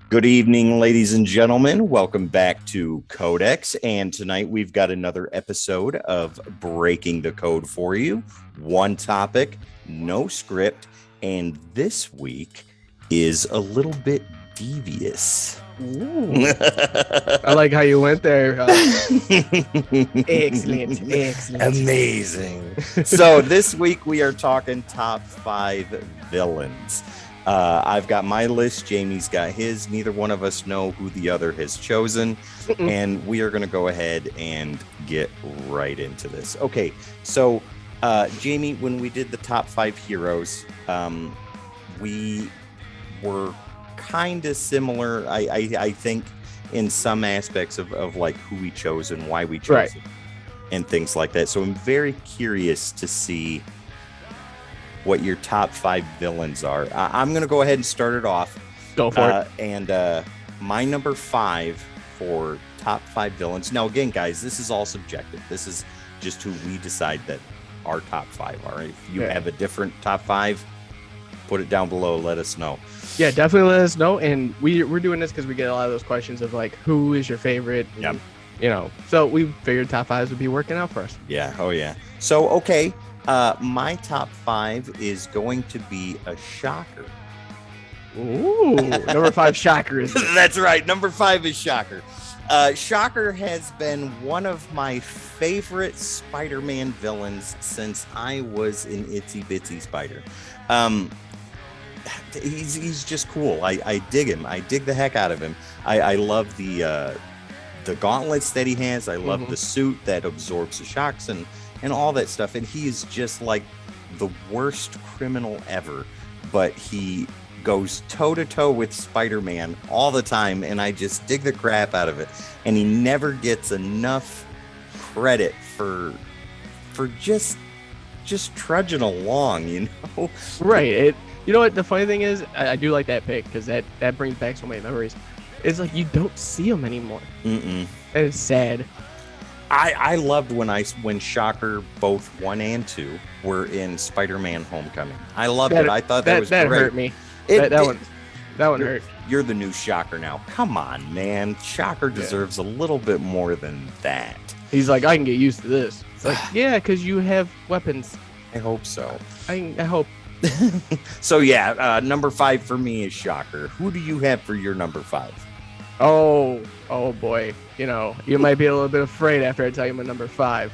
Good evening, ladies and gentlemen. Welcome back to Codex. And tonight we've got another episode of Breaking the Code for you. One topic, no script. And this week is a little bit devious. Ooh. I like how you went there. Excellent. Amazing. So this week we are talking top 5 villains. I've got my list. Jamie's got his. Neither one of us know who the other has chosen. And we are going to go ahead and get right into this. Okay, so Jamie, when we did the top 5 heroes, we were kind of similar, I think, in some aspects of like who we chose and why we chose it and things like that. So I'm very curious to see what your top 5 villains are. I'm going to go ahead and start it off. Go for it. And my number 5 for top 5 villains. Now, again, guys, this is all subjective. This is just who we decide that our top 5 are. If you have a different top 5, put it down below. Let us know. Yeah, definitely let us know. And we're doing this because we get a lot of those questions of like, who is your favorite? Yep. You know, so we figured top 5s would be working out for us. Yeah. Oh, yeah. So, okay. My top 5 is going to be a shocker. Ooh, number 5 shocker is That's right. Number 5 is Shocker. Shocker has been one of my favorite Spider-Man villains since I was an itsy bitsy spider. He's just cool. I dig him. I dig the heck out of him. I love the gauntlets that he has. I love the suit that absorbs the shocks and all that stuff. And he is just like the worst criminal ever, but he goes toe-to-toe with Spider-Man all the time, and I just dig the crap out of it. And he never gets enough credit for just trudging along, you know? right. You know what the funny thing is? I do like that pick because that brings back so many memories. It's like you don't see him anymore. And it's sad. I loved when Shocker both 1 and 2 were in Spider-Man Homecoming. I loved it. I thought that was great. That hurt me. That one hurt. You're the new Shocker now. Come on, man. Shocker deserves a little bit more than that. He's like, I can get used to this. It's like, yeah, because you have weapons. I hope so. I hope. So yeah, number 5 for me is Shocker. Who do you have for your number 5? Oh boy. You know, you might be a little bit afraid after I tell you my number 5.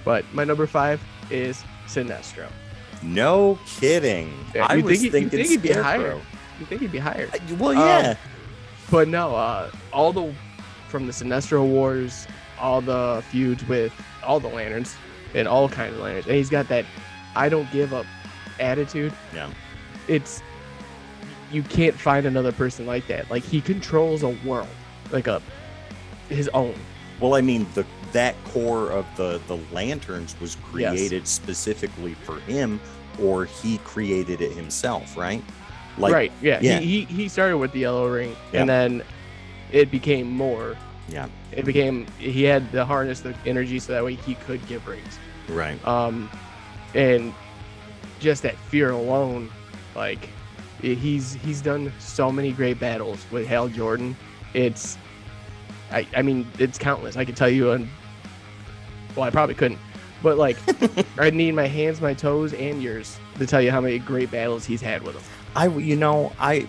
But my number 5 is Sinestro. No kidding. Yeah, I was thinking he'd be Scarecrow. higher. You think he'd be higher? Well, yeah. But no, from the Sinestro Wars, all the feuds with all the lanterns and all kinds of lanterns. And he's got that I don't give up attitude. Yeah. You can't find another person like that. Like, he controls a world, like his own. Well, I mean, that core of the lanterns was created specifically for him, or he created it himself, right? Like, right. Yeah. He started with the yellow ring, and then it became more. Yeah. He had to harness the energy so that way he could give rings. Right. And just that fear alone, like, he's done so many great battles with Hal Jordan. I mean, it's countless. I could tell you, I probably couldn't, but like, I'd need my hands, my toes, and yours to tell you how many great battles he's had with them. I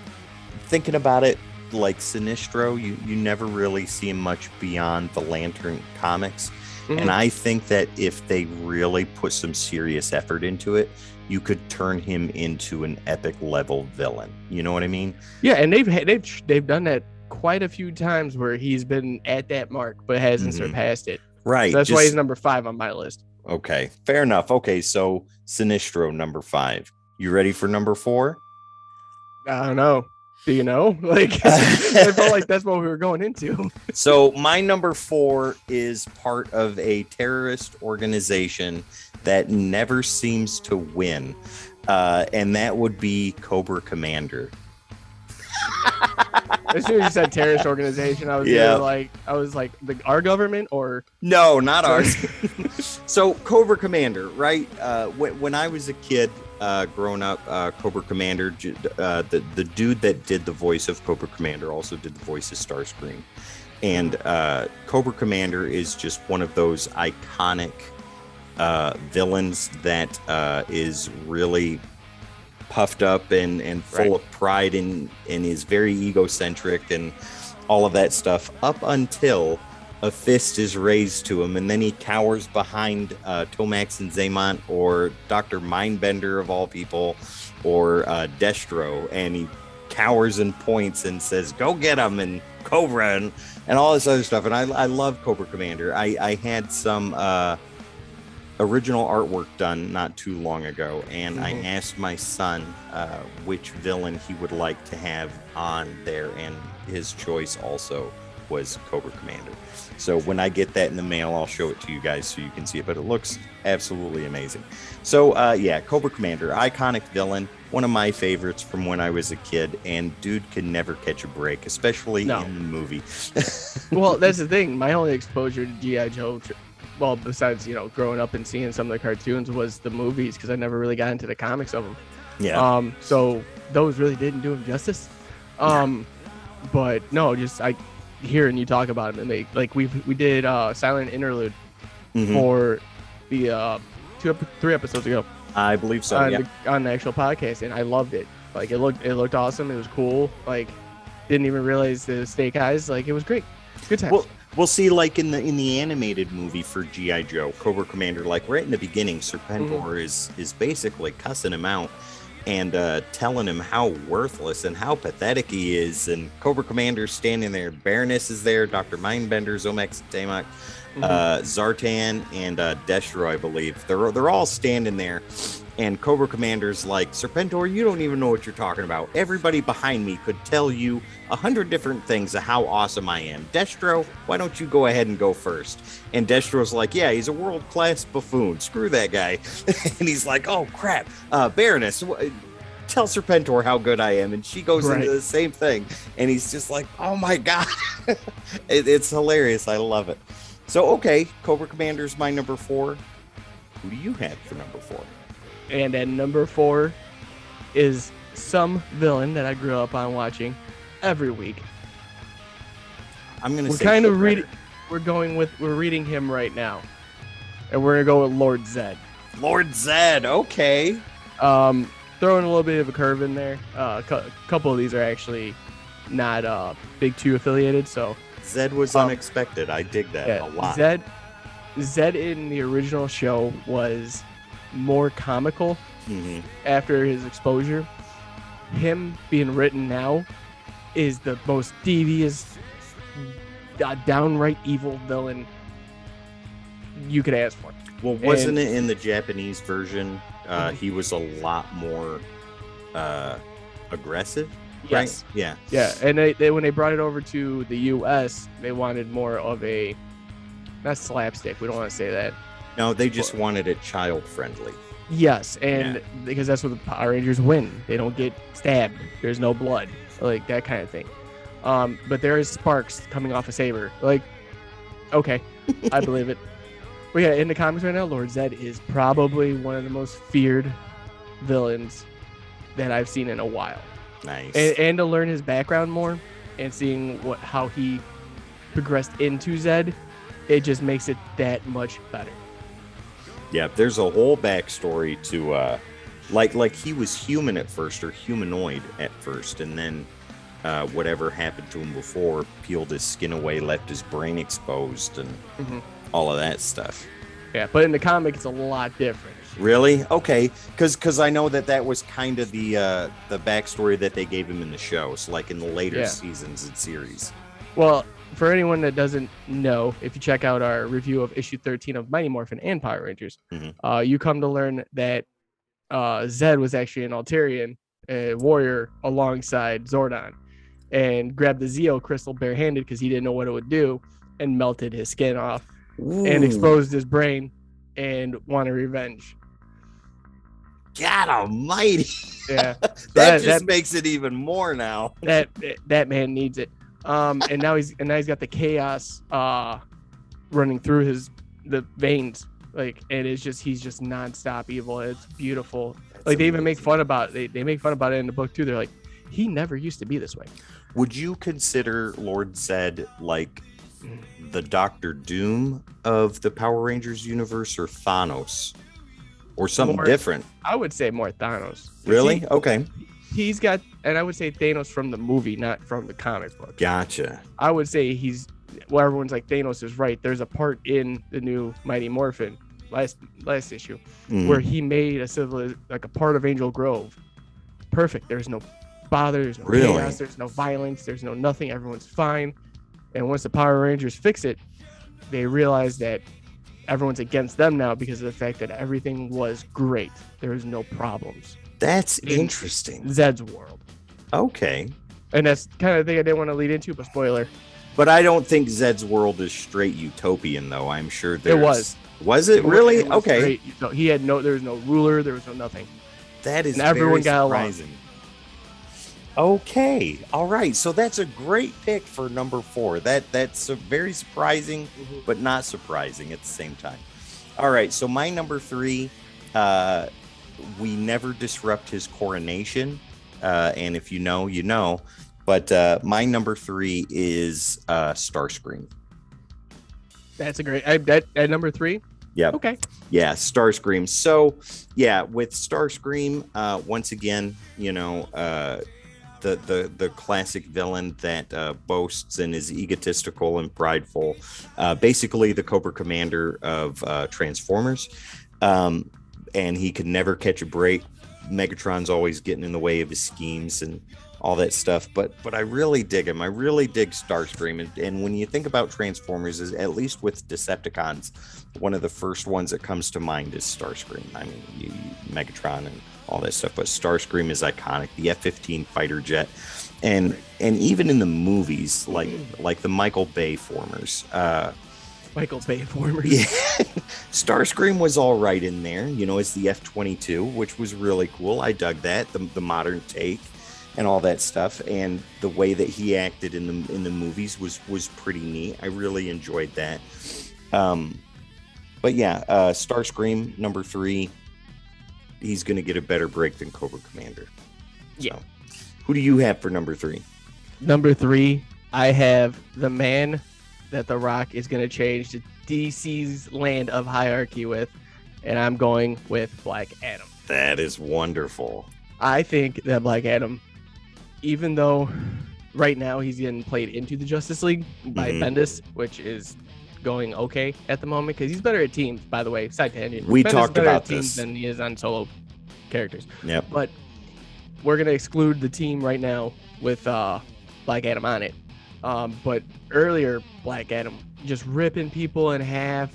thinking about it, like Sinestro, you never really see him much beyond the Lantern comics. And I think that if they really put some serious effort into it, you could turn him into an epic level villain. You know what I mean? Yeah, and they've done that quite a few times where he's been at that mark but hasn't surpassed it. Right. So that's why he's number 5 on my list. Okay, fair enough. Okay, so Sinestro, number 5. You ready for number 4? I don't know. Do you know? Like, I felt like that's what we were going into. So my number 4 is part of a terrorist organization that never seems to win. And that would be Cobra Commander. As soon as you said terrorist organization, I was like our government or No, not ours. So Cobra Commander, right? When I was a kid, growing up, Cobra Commander, the dude that did the voice of Cobra Commander also did the voice of Starscream, and Cobra Commander is just one of those iconic villains that is really puffed up and full of pride and is very egocentric and all of that stuff up until a fist is raised to him, and then he cowers behind Tomax and Zaymont or Dr. Mindbender of all people, or Destro, and he cowers and points and says, "Go get him," and Cobra and all this other stuff. And I love Cobra Commander. I had some original artwork done not too long ago, and I asked my son which villain he would like to have on there, and his choice also was Cobra Commander. So when I get that in the mail, I'll show it to you guys so you can see it, but it looks absolutely amazing. So yeah, Cobra Commander, iconic villain, one of my favorites from when I was a kid, and dude can never catch a break, especially in the movie. Well, that's the thing. My only exposure to G.I. Joe, well, besides, growing up and seeing some of the cartoons, was the movies, because I never really got into the comics of them. Yeah. So those really didn't do him justice. But no, just hearing you talk about him, and we did Silent Interlude for the 3 episodes ago. I believe so. On the actual podcast, and I loved it. Like it looked awesome. It was cool. Like didn't even realize the snake eyes. Like it was great. Good time. We'll see, like in the animated movie for G.I. Joe, Cobra Commander, like right in the beginning, Serpentor is basically cussing him out and telling him how worthless and how pathetic he is. And Cobra Commander's standing there. Baroness is there, Dr. Mindbender, Zomax, Tamak, Zartan, and Destro, I believe. They're all standing there. And Cobra Commander's like, "Serpentor, you don't even know what you're talking about. Everybody behind me could tell you 100 different things of how awesome I am. Destro, why don't you go ahead and go first?" And Destro's like, "Yeah, he's a world-class buffoon. Screw that guy." And he's like, "Oh, crap. Baroness, tell Serpentor how good I am." And she goes into the same thing. And he's just like, "Oh, my God." It's hilarious. I love it. So, okay, Cobra Commander's my number 4. Who do you have for number 4? And at number 4 is some villain that I grew up on watching every week. I'm gonna. We're reading him right now, and we're gonna go with Lord Zedd. Lord Zedd, okay. Throwing a little bit of a curve in there. A couple of these are actually not Big 2 affiliated, so Zedd was unexpected. I dig that a lot. Zedd in the original show was more comical after his exposure. Him being written now is the most devious, downright evil villain you could ask for. Well, wasn't it in the Japanese version? He was a lot more aggressive. Yes. Right? Yeah. And they when they brought it over to the U.S., they wanted more of a, not slapstick. We don't want to say that. No, they just wanted it child friendly. Yes, and because that's what the Power Rangers win. They don't get stabbed. There's no blood, like that kind of thing. But there is sparks coming off a saber. Like, okay, I believe it. But yeah, in the comics right now, Lord Zedd is probably one of the most feared villains that I've seen in a while. Nice. And to learn his background more and seeing how he progressed into Zedd, it just makes it that much better. Yeah, there's a whole backstory to like he was human at first, or humanoid at first, and then whatever happened to him before peeled his skin away, left his brain exposed, and all of that stuff. Yeah, but in the comic, it's a lot different. Really? Okay, because I know that was kind of the backstory that they gave him in the show, so like in the later seasons and series. Well, for anyone that doesn't know, if you check out our review of issue 13 of Mighty Morphin and Power Rangers, you come to learn that Zedd was actually an Altarian warrior alongside Zordon, and grabbed the Zeo crystal barehanded because he didn't know what it would do, and melted his skin off and exposed his brain and wanted revenge. God almighty. Yeah, That just makes it even more now. That man needs it. And now he's got the chaos running through the veins. Like, and he's just nonstop evil. It's beautiful. That's like, they even amazing. make fun about it. They make fun about it in the book too. They're like, he never used to be this way. Would you consider Lord Zedd like the Doctor Doom of the Power Rangers universe, or Thanos, or something different? I would say more Thanos. Really? Okay. He's got, and I would say Thanos from the movie, not from the comic book. Gotcha. I would say well, everyone's like, Thanos is right. There's a part in the new Mighty Morphin last issue where he made a part of Angel Grove. Perfect. There's no bother. There's no chaos. There's no violence. There's no nothing. Everyone's fine. And once the Power Rangers fix it, they realize that everyone's against them now because of the fact that everything was great. There was no problems. That's interesting. Zedd's world. Okay. And that's the kind of thing I didn't want to lead into, but spoiler. But I don't think Zedd's world is straight utopian, though. I'm sure it was. Was it really? Okay. There was no ruler. There was no nothing. That is and everyone got surprising. Along. Okay. All right. So that's a great pick for number 4. That's very surprising, but not surprising at the same time. All right. So my number 3, we never disrupt his coronation. And if you know, you know. But my number 3 is Starscream. That's a great. At number 3. Yeah. Okay. Yeah, Starscream. So, yeah, with Starscream, once again, you know, the classic villain that boasts and is egotistical and prideful. Basically, the Cobra Commander of Transformers. And he could never catch a break. Megatron's always getting in the way of his schemes and all that stuff, but I really dig him. I really dig Starscream, and when you think about Transformers, at least with Decepticons, one of the first ones that comes to mind is Starscream. I mean, Megatron and all that stuff, but Starscream is iconic. The F-15 fighter jet, and even in the movies, like the Michael Bay formers. Michael Bay formers. Yeah, Starscream was all right in there. You know, it's the F-22, which was really cool. I dug that, the modern take. And all that stuff, and the way that he acted in the movies was pretty neat. I really enjoyed that. But yeah, Starscream number 3. He's going to get a better break than Cobra Commander. Yeah. So, who do you have for number 3? Number 3, I have the man that The Rock is going to change to DC's land of hierarchy with, and I'm going with Black Adam. That is wonderful. I think that Black Adam, even though right now he's getting played into the Justice League by Bendis, which is going okay at the moment because he's better at teams, by the way. Side tangent. We Bendis talked about teams this than he is on solo characters. Yep. But we're going to exclude the team right now with Black Adam on it. But earlier, Black Adam just ripping people in half,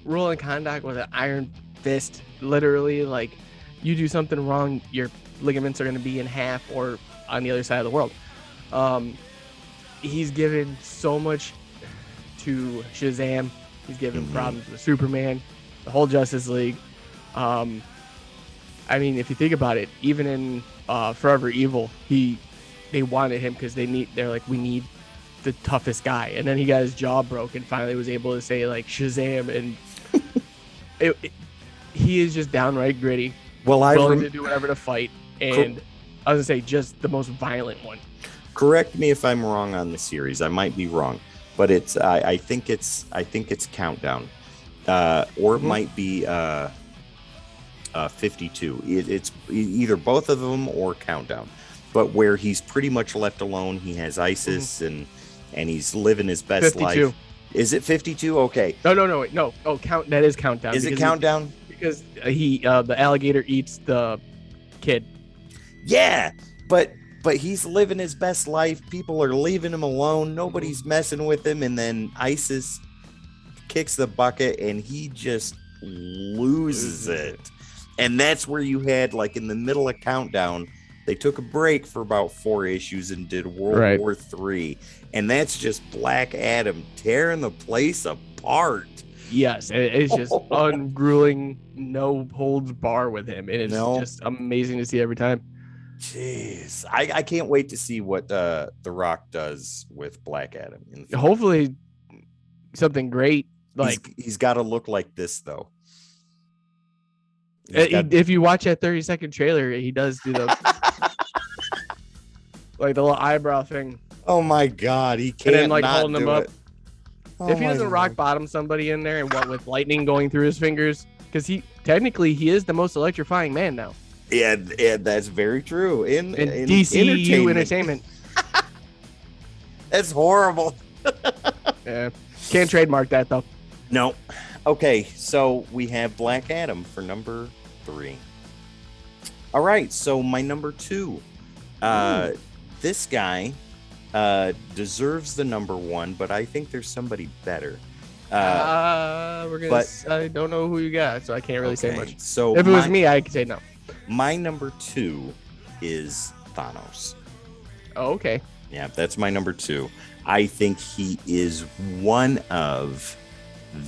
ruling conduct with an iron fist, literally. Like, you do something wrong, your ligaments are going to be in half or on the other side of the world. He's given so much to Shazam. He's given problems with Superman, the whole Justice League. I mean, if you think about it, even in Forever Evil, they wanted him because they're like, we need the toughest guy. And then he got his jaw broke and finally was able to say like Shazam, and he is just downright gritty. Well, willing to do whatever to fight, and I was gonna say just the most violent one. Correct me if I'm wrong on the series. I might be wrong, but it's I think it's Countdown, or it might be 52. It's either both of them or Countdown, but where he's pretty much left alone. He has ISIS and he's living his best 52. life. Is it 52? Okay. No. Oh, that is Countdown. Is it Countdown? Because the alligator eats the kid. Yeah, but he's living his best life. People are leaving him alone. Nobody's messing with him, and then ISIS kicks the bucket, and he just loses it. And that's where you had, like, in the middle of Countdown, they took a break for about 4 issues and did World War III, and that's just Black Adam tearing the place apart. Yes, it's just ungrueling, no holds bar with him, and it's No. just amazing to see every time. Jeez, I can't wait to see what The Rock does with Black Adam. Hopefully, something great. Like he's got to look like this though. If you watch that 30-second trailer, he does do the like the little eyebrow thing. Oh my God, he can't. And then like not holding them up. Oh if he doesn't rock bottom somebody in there and what with lightning going through his fingers, because he is the most electrifying man now. Yeah, that's very true. In DCU entertainment. That's horrible. Yeah, can't trademark that though. No. Okay, so we have Black Adam for number 3. All right, so my number 2. This guy deserves the number 1, but I think there's somebody better. I don't know who you got, so I can't really say much. So if it was me, I could say no. My number 2 is Thanos. Oh, okay. Yeah, that's my number 2. I think he is one of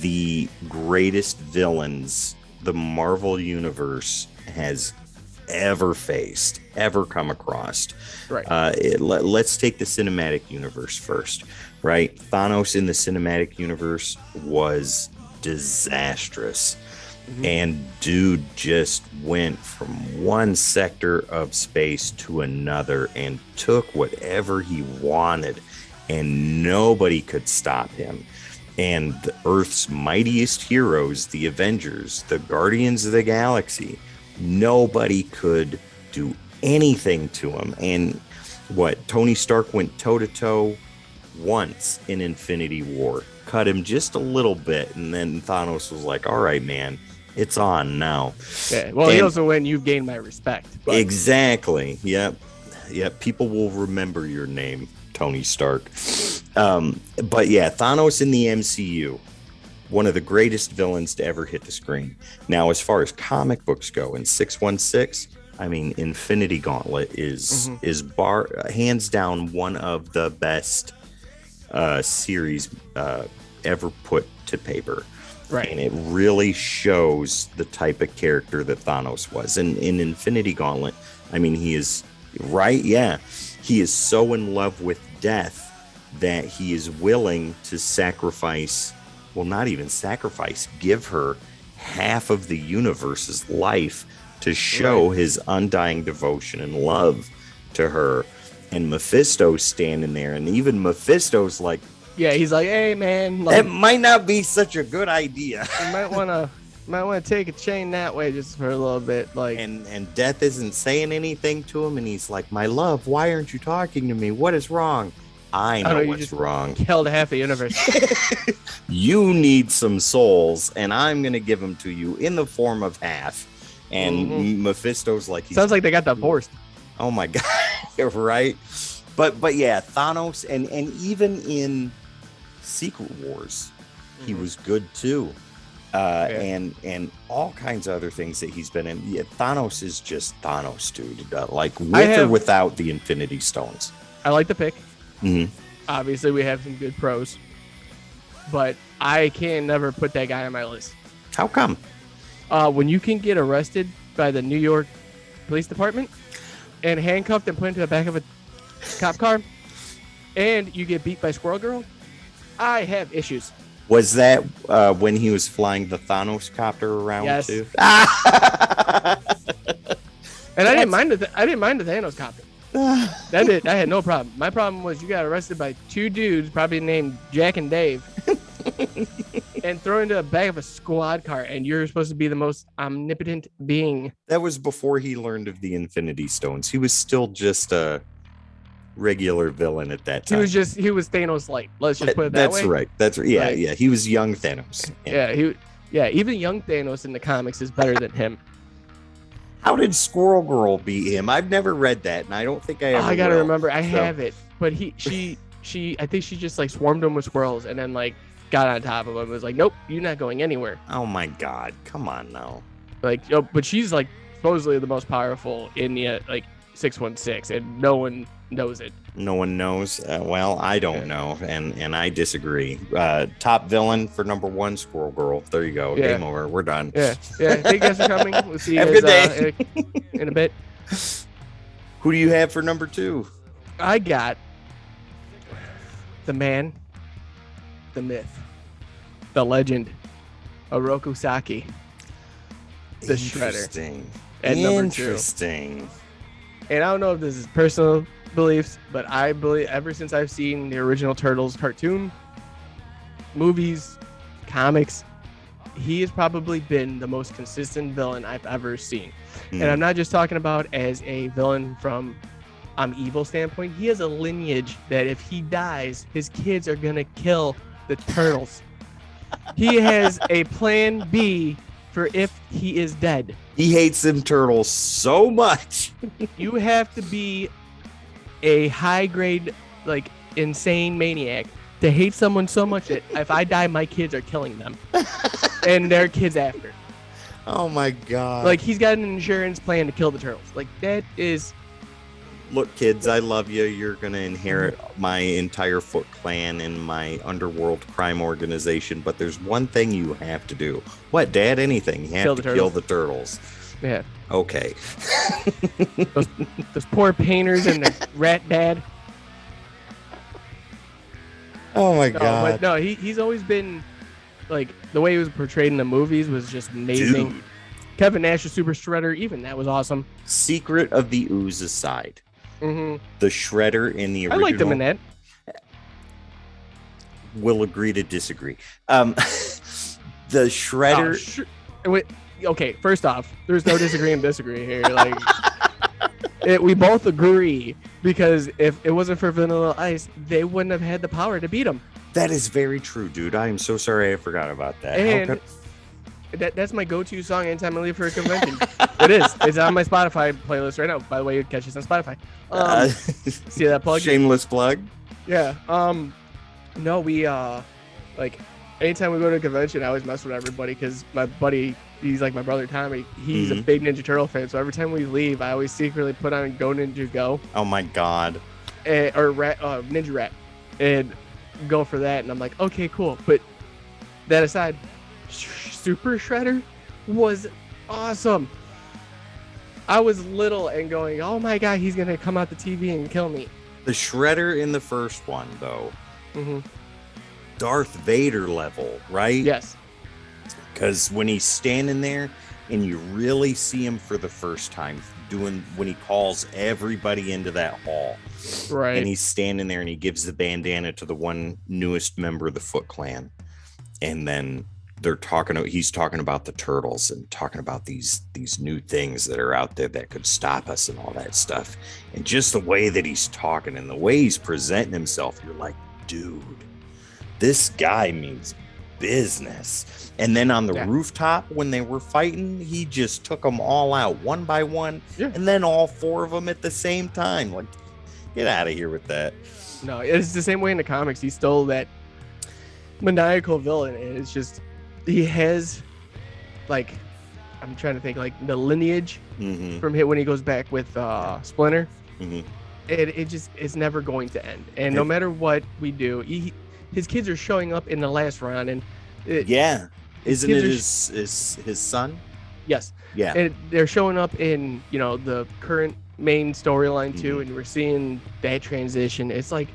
the greatest villains the Marvel Universe has ever faced, ever come across. Right. Let's take the cinematic universe first, right? Thanos in the cinematic universe was disastrous. Mm-hmm. And dude just went from one sector of space to another and took whatever he wanted, and nobody could stop him. And the Earth's mightiest heroes, the Avengers, the Guardians of the Galaxy, nobody could do anything to him. And Tony Stark went toe-to-toe once in Infinity War, cut him just a little bit, and then Thanos was like, all right, man, it's on now. Yeah, well, he also went, you've gained my respect. But... Exactly. Yep. People will remember your name, Tony Stark. But yeah, Thanos in the MCU, one of the greatest villains to ever hit the screen. Now, as far as comic books go, in 616, I mean, Infinity Gauntlet is hands down one of the best series ever put to paper. Right. And it really shows the type of character that Thanos was. And in Infinity Gauntlet, I mean, he is right. Yeah. He is so in love with death that he is willing to sacrifice, well, not even sacrifice, give her half of the universe's life to show his undying devotion and love to her. And Mephisto's standing there, and even Mephisto's like, yeah, he's like, hey man, like, that might not be such a good idea. You might want to take a chain that way just for a little bit, like. And Death isn't saying anything to him, and he's like, my love, why aren't you talking to me? What is wrong? I know what's wrong. Killed half the universe. You need some souls, and I'm gonna give them to you in the form of half. And Mephisto's like, sounds like they got divorced. Oh my god, right? But yeah, Thanos, and even in Secret Wars, he was good too. And all kinds of other things that he's been in. Yeah, Thanos is just Thanos, dude. Like with or without the Infinity Stones. I like the pick. Mm-hmm. Obviously, we have some good pros, but I can never put that guy on my list. How come? When you can get arrested by the New York Police Department and handcuffed and put into the back of a cop car, and you get beat by Squirrel Girl, I have issues. Was that when he was flying the Thanos copter around too? And I didn't mind the Thanos copter. I had no problem. My problem was you got arrested by two dudes, probably named Jack and Dave, and thrown into the back of a squad car, and you're supposed to be the most omnipotent being. That was before he learned of the Infinity Stones. He was still just a regular villain at that time. He was Thanos light. Let's just put it that way. That's right. Yeah, yeah. He was young Thanos. Yeah. Even young Thanos in the comics is better than him. How did Squirrel Girl beat him? I've never read that, and I don't think I ever I gotta remember. I have it, but she I think she just like swarmed him with squirrels and then like got on top of him and was like, nope, you're not going anywhere. Oh my god, come on now. Like, but she's like supposedly the most powerful in the like 616, and no one knows it. No one knows. Well, I don't know, and I disagree. Top villain for number one, Squirrel Girl. There you go. Yeah. Game over. We're done. Yeah. Thank you guys for coming. We'll see you Have a guys good day. in a bit. Who do you have for number two? I got the man, the myth, the legend, Oroku Saki, the Shredder. At number two. Interesting. And I don't know if this is personal beliefs, but I believe ever since I've seen the original Turtles cartoon, movies, comics, he has probably been the most consistent villain I've ever seen. And I'm not just talking about as a villain from evil standpoint. He has a lineage that if he dies, his kids are going to kill the Turtles. He has a plan B for if he is dead. He hates them turtles so much. You have to be a high grade, like insane maniac to hate someone so much that if I die, my kids are killing them and their kids after. Oh my God. Like he's got an insurance plan to kill the turtles. Like that is. Look, kids, I love you. You're going to inherit my entire Foot Clan and my underworld crime organization. But there's one thing you have to do. What, Dad? Anything. You have to kill the turtles. Yeah. Okay. those poor painters and their rat dad. Oh, my God. But no, he's always been, like, the way he was portrayed in the movies was just amazing. Dude. Kevin Nash, the Super Shredder, even that was awesome. Secret of the Ooze aside. Mm-hmm. The Shredder in the original. I liked him in that. We'll agree to disagree. The Shredder. Okay, first off, there's no disagree here. Like, we both agree because if it wasn't for Vanilla Ice, they wouldn't have had the power to beat him. That is very true, dude. I am so sorry I forgot about that. And that's my go-to song anytime I leave for a convention. It is. It's on my Spotify playlist right now. By the way, you catch this on Spotify. See that plug? Shameless plug. Yeah. No, we like anytime we go to a convention, I always mess with everybody because my buddy, he's like my brother Tommy. He's a big Ninja Turtle fan, so every time we leave, I always secretly put on Go Ninja Go. Oh my God. Or Ninja Rat, and go for that. And I'm like, okay, cool. But that aside, Super Shredder was awesome. I was little and going, oh my God, he's gonna come out the TV and kill me. The Shredder in the first one, though, Darth Vader level, right? Yes. Because when he's standing there and you really see him for the first time when he calls everybody into that hall, right? And he's standing there and he gives the bandana to the one newest member of the Foot Clan, and then he's talking about the turtles and talking about these new things that are out there that could stop us and all that stuff. And just the way that he's talking and the way he's presenting himself, you're like, dude, this guy means business. And then on the rooftop when they were fighting, he just took them all out one by one, and then all four of them at the same time. Like, get out of here with that. No, it's the same way in the comics. He stole that maniacal villain, and it's just he has, like, I'm trying to think, like the lineage from him when he goes back with Splinter. It's never going to end, and no matter what we do, his kids are showing up in the last round, and isn't it his son? Yes. Yeah. And they're showing up in the current main storyline too, and we're seeing that transition. It's like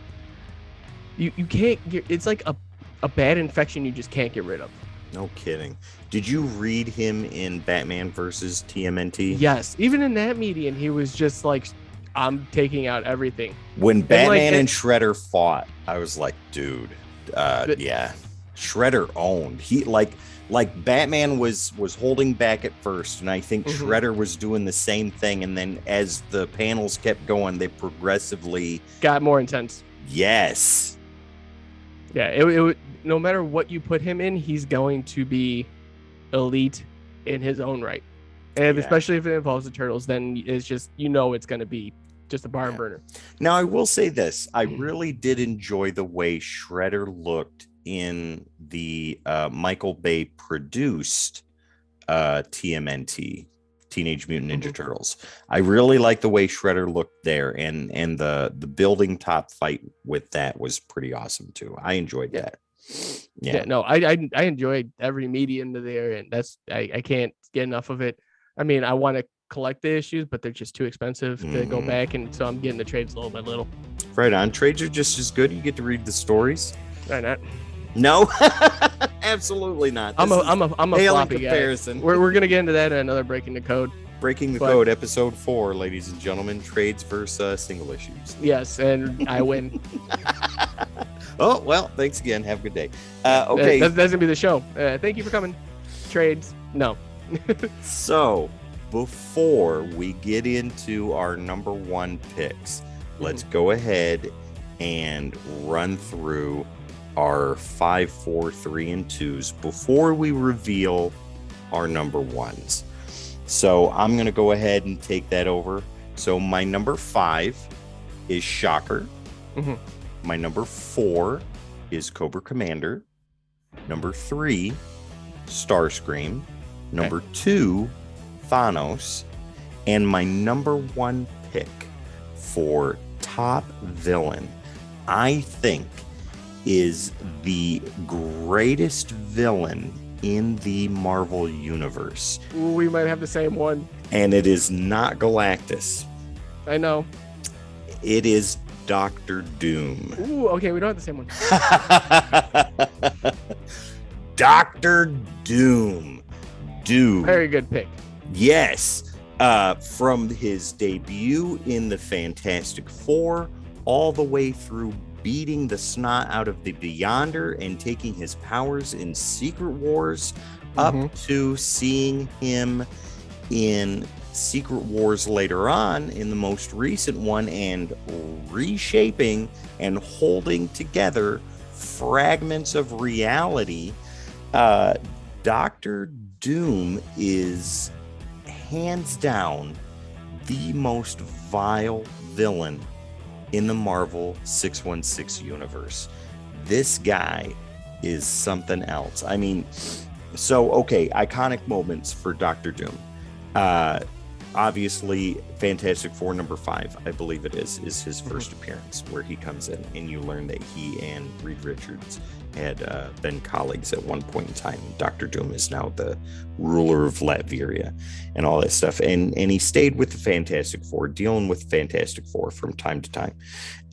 you can't get. It's like a bad infection you just can't get rid of. No kidding. Did you read him in Batman versus TMNT? Yes. Even in that medium, he was just like, I'm taking out everything. When Batman and Shredder fought, I was like, dude, Shredder owned. He like Batman was holding back at first, and I think Shredder was doing the same thing. And then as the panels kept going, they progressively got more intense. Yes. Yeah, it no matter what you put him in, he's going to be elite in his own right. And especially if it involves the turtles, then it's just, it's going to be just a barn burner. Now, I will say this. I really did enjoy the way Shredder looked in the Michael Bay produced TMNT Teenage Mutant Ninja Turtles. I really like the way Shredder looked there, and the building top fight with that was pretty awesome too. I enjoyed that. Yeah, no, I enjoyed every media into there, and that's I can't get enough of it. I mean, I want to collect the issues, but they're just too expensive to go back, and so I'm getting the trades little by little. Right on. Trades are just as good. You get to read the stories. Why not? No, absolutely not. I'm a floppy comparison. Guy. We're gonna get into that in another Breaking the Code. Breaking the Code, episode 4, ladies and gentlemen. Trades versus single issues. Yes, and I win. Oh, well, thanks again. Have a good day. Okay. That's going to be the show. Thank you for coming. Trades. No. So, before we get into our number 1 picks, let's go ahead and run through our 5, 4, 3, and 2s before we reveal our number 1s. So, I'm going to go ahead and take that over. So, my number 5 is Shocker. My number 4 is Cobra Commander. Number 3, Starscream. Number 2, Thanos. And my number 1 pick for top villain, I think, is the greatest villain in the Marvel Universe. Ooh, we might have the same one. And it is not Galactus. I know. It is Dr. Doom. Ooh, okay, we don't have the same one. Dr. Doom. Very good pick. Yes. From his debut in the Fantastic Four, all the way through beating the snot out of the Beyonder and taking his powers in Secret Wars, up to seeing him in Secret Wars later on in the most recent one, and reshaping and holding together fragments of reality. Dr. Doom is hands down the most vile villain in the Marvel 616 universe. This guy is something else. I mean, so, okay, iconic moments for Dr. Doom. Obviously, Fantastic Four number 5, I believe it is his first appearance, where he comes in and you learn that he and Reed Richards had been colleagues at one point in time. Dr. Doom is now the ruler of Latveria and all that stuff. And he stayed with the Fantastic Four, dealing with Fantastic Four from time to time.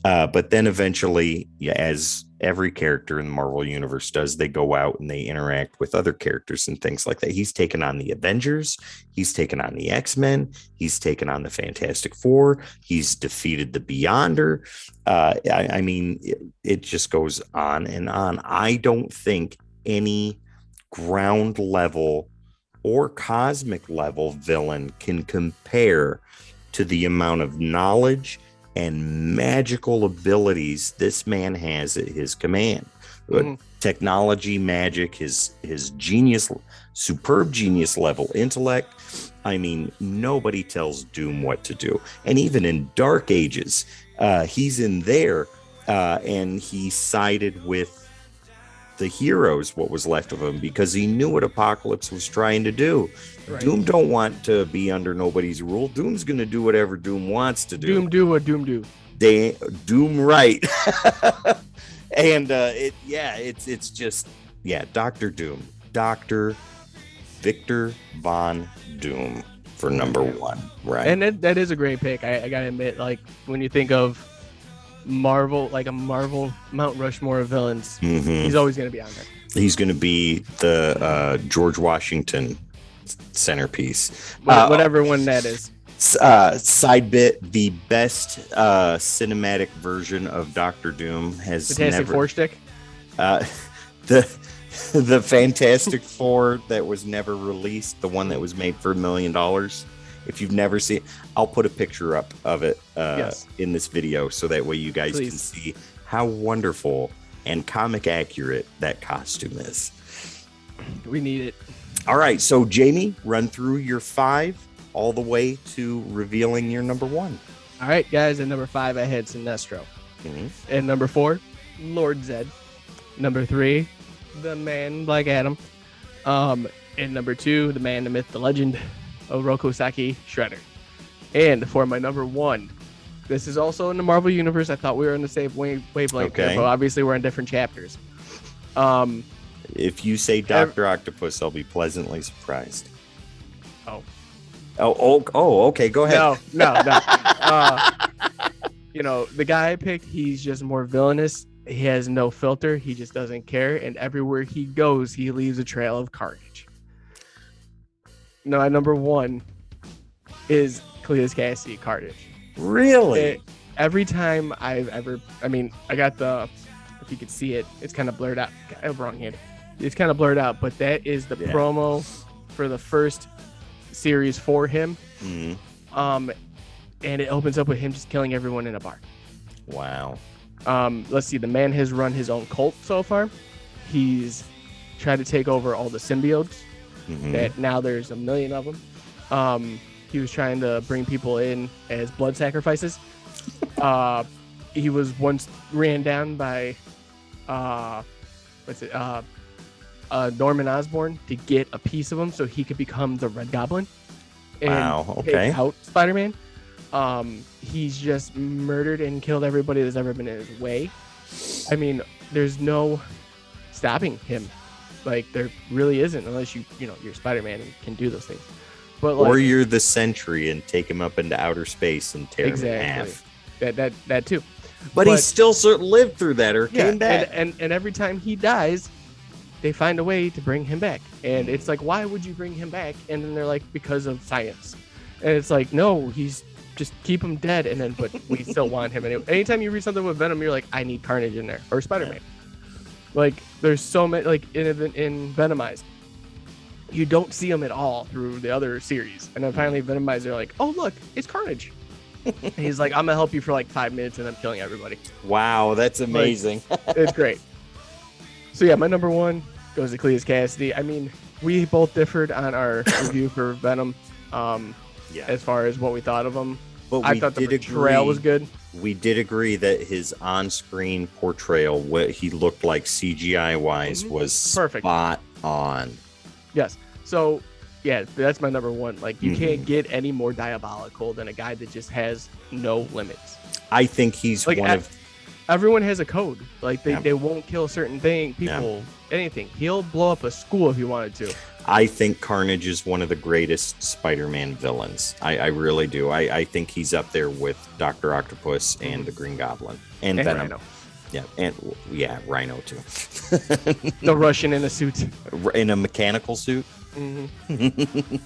But then eventually, as every character in the Marvel Universe does, they go out and they interact with other characters and things like that. He's taken on the Avengers. He's taken on the X-Men. He's taken on the Fantastic Four. He's defeated the Beyonder. I mean, it just goes on and on. I don't think any ground level or cosmic level villain can compare to the amount of knowledge and magical abilities this man has at his command. Technology, magic, his genius, superb genius level intellect. I mean, nobody tells Doom what to do. And even in Dark Ages, he's in there and he sided with the heroes, what was left of him, because he knew what Apocalypse was trying to do. Right. Doom don't want to be under nobody's rule. Doom's going to do whatever Doom wants to do. Doom do what Doom do. Doom right. And it's just Dr. Doom. Dr. Victor Von Doom for number 1, right? And that is a great pick. I gotta admit, like, when you think of Marvel, like a Marvel Mount Rushmore of villains, he's always going to be on there. He's going to be the George Washington centerpiece. Whatever one that is. Side bit, the best cinematic version of Dr. Doom has Fantastic Four stick? The Fantastic Four that was never released, the one that was made for $1 million. If you've never seen it, I'll put a picture up of it in this video so that way you guys can see how wonderful and comic accurate that costume is. We need it. All right, so Jamie, run through your 5 all the way to revealing your number 1. All right, guys, at number 5, I had Sinestro. And number 4, Lord Zedd. Number 3, the man Black Adam. And number 2, the man, the myth, the legend, Oroku Saki Shredder. And for my number 1, this is also in the Marvel Universe. I thought we were in the same wavelength, Okay. but obviously we're in different chapters. If you say Dr. Octopus, I'll be pleasantly surprised. Oh. Oh, okay. Go ahead. No. The guy I picked, he's just more villainous. He has no filter. He just doesn't care. And everywhere he goes, he leaves a trail of carnage. No, number 1 is Cletus Cassidy Carnage. Really? Every time I got if you could see it, it's kind of blurred out. Wrong hand. It's kind of blurred out, but that is the promo for the first series for him. Mm-hmm. And it opens up with him just killing everyone in a bar. Wow. Let's see. The man has run his own cult so far. He's tried to take over all the symbiotes. Mm-hmm. That now there's a million of them. He was trying to bring people in as blood sacrifices. He was once ran down by Norman Osborn to get a piece of him so he could become the Red Goblin and take out Spider-Man. He's just murdered and killed everybody that's ever been in his way. I mean, there's no stopping him. Like, there really isn't, unless you're Spider-Man and can do those things. But or you're the Sentry and take him up into outer space and tear him in half. That too. But he still lived through that or came back. And every time he dies, they find a way to bring him back. And it's like, why would you bring him back? And then they're like, because of science. And it's like, no, he's just keep him dead. And then, but we still want him. And anytime you read something with Venom, you're like, I need Carnage in there, or Spider-Man. Yeah. Like, there's so many, like in Venomized, you don't see him at all through the other series. And then finally Venomized, they're like, oh, look, it's Carnage. And he's like, I'm gonna help you for like 5 minutes and I'm killing everybody. Wow, that's amazing. It's great. So yeah, my number 1 goes to Cletus Cassidy. I mean, we both differed on our review for Venom, as far as what we thought of him. But I thought the portrayal was good. We did agree that his on-screen portrayal, what he looked like CGI-wise, was perfect, spot on. Yes. So yeah, that's my number 1. Like, you can't get any more diabolical than a guy that just has no limits. I think he's like everyone has a code. Like, they won't kill certain people, anything. He'll blow up a school if he wanted to. I think Carnage is one of the greatest Spider-Man villains. I really do. I think he's up there with Dr. Octopus and the Green Goblin and Venom. Rhino. Yeah, and Rhino too. The Russian in a suit. In a mechanical suit? Mm-hmm.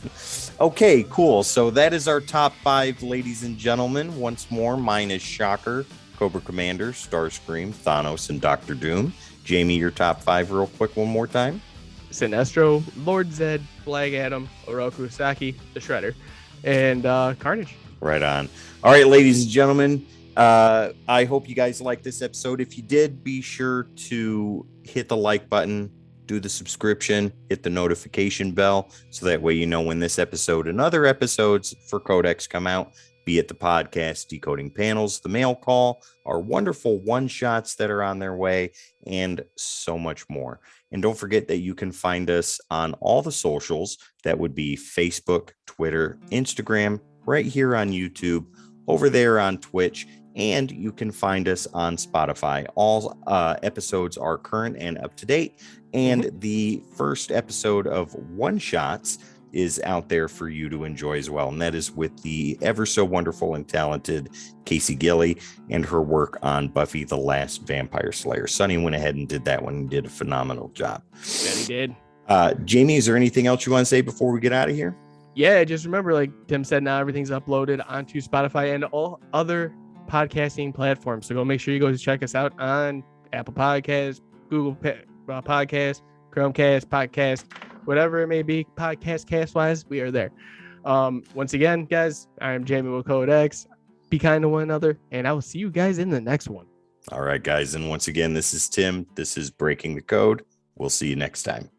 Okay, cool. So that is our top 5, ladies and gentlemen. Once more, mine is Shocker, Cobra Commander, Starscream, Thanos, and Doctor Doom. Jamie, your top 5 real quick one more time. Sinestro, Lord Zedd, Black Adam, Oroku Saki, the Shredder, and Carnage. Right on. All right, ladies and gentlemen, I hope you guys liked this episode. If you did, be sure to hit the like button, do the subscription, hit the notification bell, so that way you know when this episode and other episodes for Codex come out, be it the podcast, Decoding Panels, the mail call, our wonderful one-shots that are on their way, and so much more. And don't forget that you can find us on all the socials. That would be Facebook, Twitter, Instagram, right here on YouTube, over there on Twitch, and you can find us on Spotify. All episodes are current and up to date, and the first episode of One Shots is out there for you to enjoy as well, and that is with the ever so wonderful and talented Casey Gilly and her work on Buffy the Last Vampire Slayer. Sonny went ahead and did that one and did a phenomenal job. Yeah, he did. Jamie, is there anything else you want to say before we get out of here? Yeah, just remember, like Tim said, now everything's uploaded onto Spotify and all other podcasting platforms. So go make sure you go check us out on Apple Podcasts, Google Podcasts, Chromecast, Podcast, whatever it may be, podcast cast wise, we are there. Once again, guys, I'm Jamie with Codex. Be kind to one another, and I will see you guys in the next one. All right, guys. And once again, this is Tim. This is Breaking the Code. We'll see you next time.